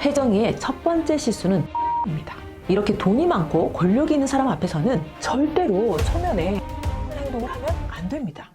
혜정이의 첫 번째 실수는 입니다. 이렇게 돈이 많고 권력이 있는 사람 앞에서는 절대로 초면에 행동을 하면 안 됩니다.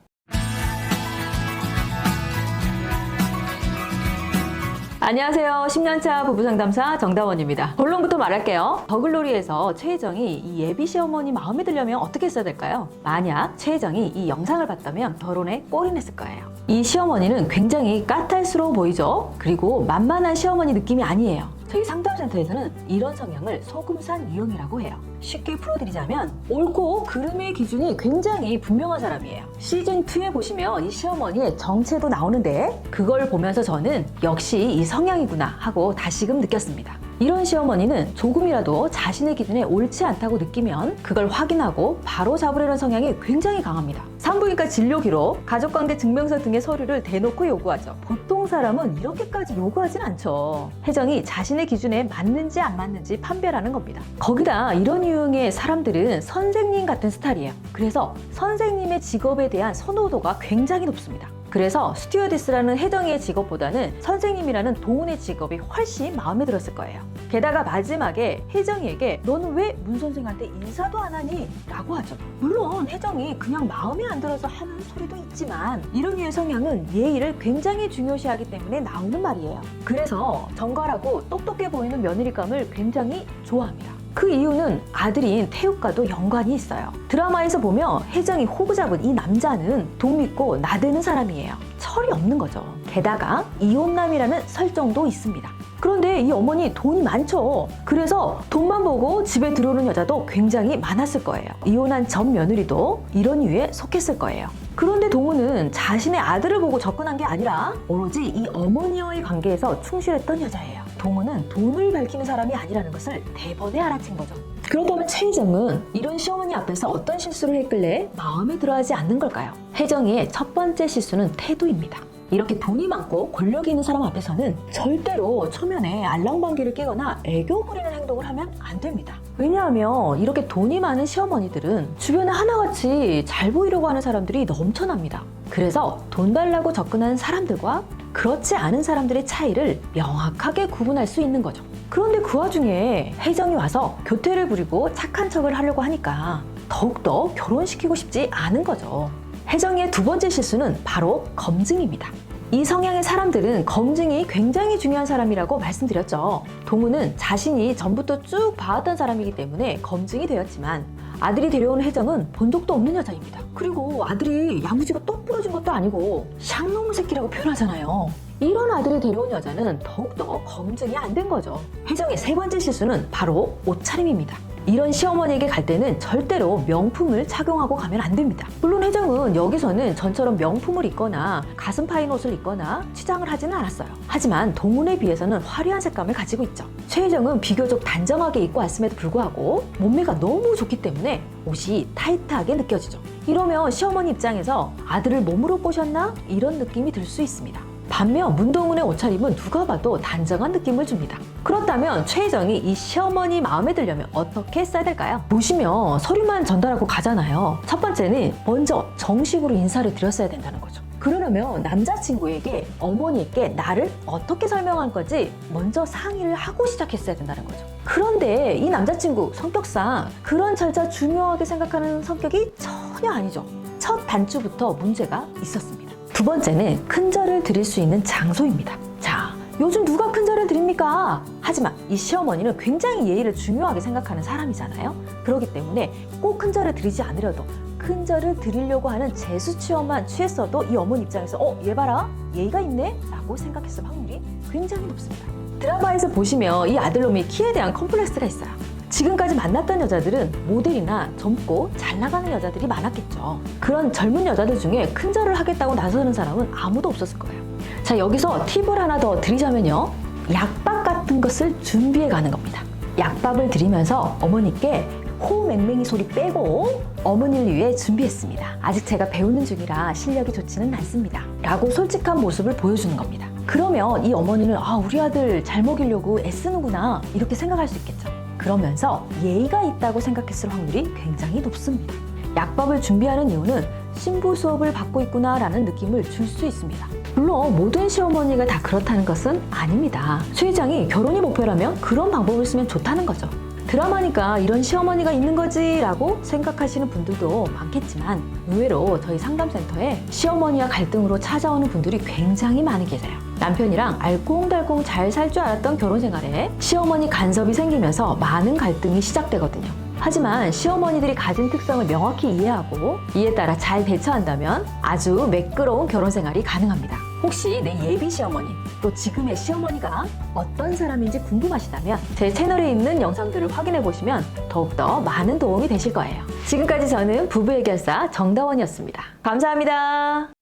안녕하세요. 10년차 부부상담사 정다원입니다. 본론부터 말할게요. 더글로리에서 최혜정이 이 예비 시어머니 마음에 들려면 어떻게 했어야 될까요? 만약 최혜정이 이 영상을 봤다면 결혼에 골인했을 거예요. 이 시어머니는 굉장히 까탈스러워 보이죠? 그리고 만만한 시어머니 느낌이 아니에요. 저희 상담센터에서는 이런 성향을 소금산 유형이라고 해요. 쉽게 풀어드리자면 옳고 그름의 기준이 굉장히 분명한 사람이에요. 시즌2에 보시면 이 시어머니의 정체도 나오는데 그걸 보면서 저는 역시 이 성향이구나 하고 다시금 느꼈습니다. 이런 시어머니는 조금이라도 자신의 기준에 옳지 않다고 느끼면 그걸 확인하고 바로 잡으려는 성향이 굉장히 강합니다. 산부인과 진료 기록, 가족관계 증명서 등의 서류를 대놓고 요구하죠. 보통 사람은 이렇게까지 요구하진 않죠. 혜정이 자신의 기준에 맞는지 안 맞는지 판별하는 겁니다. 거기다 이런 유형의 사람들은 선생님 같은 스타일이에요. 그래서 선생님의 직업에 대한 선호도가 굉장히 높습니다. 그래서 스튜어디스라는 혜정이의 직업보다는 선생님이라는 도훈의 직업이 훨씬 마음에 들었을 거예요. 게다가 마지막에 혜정이에게 너는 왜 문 선생한테 인사도 안 하니? 라고 하죠. 물론 혜정이 그냥 마음에 안 들어서 하는 소리도 있지만 이런 류의 성향은 예의를 굉장히 중요시하기 때문에 나오는 말이에요. 그래서 정갈하고 똑똑해 보이는 며느리감을 굉장히 좋아합니다. 그 이유는 아들인 태욱과도 연관이 있어요. 드라마에서 보면 혜정이 호구 잡은 이 남자는 돈 믿고 나대는 사람이에요. 철이 없는 거죠. 게다가 이혼남이라는 설정도 있습니다. 그런데 이 어머니 돈이 많죠. 그래서 돈만 보고 집에 들어오는 여자도 굉장히 많았을 거예요. 이혼한 전 며느리도 이런 이유에 속했을 거예요. 그런데 동우는 자신의 아들을 보고 접근한 게 아니라 오로지 이 어머니와의 관계에서 충실했던 여자예요. 동우는 돈을 밝히는 사람이 아니라는 것을 대번에 알아챈 거죠. 그렇다면 최혜정은 이런 시어머니 앞에서 어떤 실수를 했길래 마음에 들어하지 않는 걸까요? 혜정이의 첫 번째 실수는 태도입니다. 이렇게 돈이 많고 권력이 있는 사람 앞에서는 절대로 초면에 알랑방귀를 끼거나 애교 부리는 행동을 하면 안 됩니다. 왜냐하면 이렇게 돈이 많은 시어머니들은 주변에 하나같이 잘 보이려고 하는 사람들이 넘쳐납니다. 그래서 돈 달라고 접근하는 사람들과 그렇지 않은 사람들의 차이를 명확하게 구분할 수 있는 거죠. 그런데 그 와중에 혜정이 와서 교태를 부리고 착한 척을 하려고 하니까 더욱더 결혼시키고 싶지 않은 거죠. 혜정이의 두 번째 실수는 바로 검증입니다. 이 성향의 사람들은 검증이 굉장히 중요한 사람이라고 말씀드렸죠. 동우는 자신이 전부터 쭉 봐왔던 사람이기 때문에 검증이 되었지만 아들이 데려온 혜정은 본 적도 없는 여자입니다. 그리고 아들이 야무지가 똑 부러진 것도 아니고 샹놈 새끼라고 표현하잖아요. 이런 아들을 데려온 여자는 더욱더 검증이 안 된 거죠. 혜정의 세 번째 실수는 바로 옷차림입니다. 이런 시어머니에게 갈 때는 절대로 명품을 착용하고 가면 안 됩니다. 물론 혜정은 여기서는 전처럼 명품을 입거나 가슴 파인 옷을 입거나 치장을 하지는 않았어요. 하지만 동훈에 비해서는 화려한 색감을 가지고 있죠. 최혜정은 비교적 단정하게 입고 왔음에도 불구하고 몸매가 너무 좋기 때문에 옷이 타이트하게 느껴지죠. 이러면 시어머니 입장에서 아들을 몸으로 꼬셨나? 이런 느낌이 들 수 있습니다. 반면 문동훈의 옷차림은 누가 봐도 단정한 느낌을 줍니다. 그렇다면 최혜정이 이 시어머니 마음에 들려면 어떻게 써야 될까요? 보시면 서류만 전달하고 가잖아요. 첫 번째는 먼저 정식으로 인사를 드렸어야 된다는 거죠. 그러려면 남자친구에게 어머니께 나를 어떻게 설명할 건지 먼저 상의를 하고 시작했어야 된다는 거죠. 그런데 이 남자친구 성격상 그런 절차 중요하게 생각하는 성격이 전혀 아니죠. 첫 단추부터 문제가 있었습니다. 두 번째는 큰절을 드릴 수 있는 장소입니다. 자, 요즘 누가 큰절을 드립니까? 하지만 이 시어머니는 굉장히 예의를 중요하게 생각하는 사람이잖아요. 그렇기 때문에 꼭 큰절을 드리지 않으려도 큰절을 드리려고 하는 재수 취업만 취했어도 이 어머니 입장에서 얘 봐라, 예의가 있네? 라고 생각했을 확률이 굉장히 높습니다. 드라마에서 보시면 이 아들놈이 키에 대한 컴플렉스가 있어요. 지금까지 만났던 여자들은 모델이나 젊고 잘 나가는 여자들이 많았겠죠. 그런 젊은 여자들 중에 큰절을 하겠다고 나서는 사람은 아무도 없었을 거예요. 자, 여기서 팁을 하나 더 드리자면요. 약밥 같은 것을 준비해 가는 겁니다. 약밥을 드리면서 어머니께 호맹맹이 소리 빼고 어머니를 위해 준비했습니다. 아직 제가 배우는 중이라 실력이 좋지는 않습니다. 라고 솔직한 모습을 보여주는 겁니다. 그러면 이 어머니는 우리 아들 잘 먹이려고 애쓰는구나 이렇게 생각할 수 있겠죠. 그러면서 예의가 있다고 생각했을 확률이 굉장히 높습니다. 약밥을 준비하는 이유는 신부 수업을 받고 있구나 라는 느낌을 줄 수 있습니다. 물론 모든 시어머니가 다 그렇다는 것은 아닙니다. 최 회장이 결혼이 목표라면 그런 방법을 쓰면 좋다는 거죠. 드라마니까 이런 시어머니가 있는 거지 라고 생각하시는 분들도 많겠지만 의외로 저희 상담센터에 시어머니와 갈등으로 찾아오는 분들이 굉장히 많이 계세요. 남편이랑 알콩달콩 잘 살 줄 알았던 결혼 생활에 시어머니 간섭이 생기면서 많은 갈등이 시작되거든요. 하지만 시어머니들이 가진 특성을 명확히 이해하고 이에 따라 잘 대처한다면 아주 매끄러운 결혼 생활이 가능합니다. 혹시 내 예비 시어머니, 또 지금의 시어머니가 어떤 사람인지 궁금하시다면 제 채널에 있는 영상들을 확인해 보시면 더욱더 많은 도움이 되실 거예요. 지금까지 저는 부부 해결사 정다원이었습니다. 감사합니다.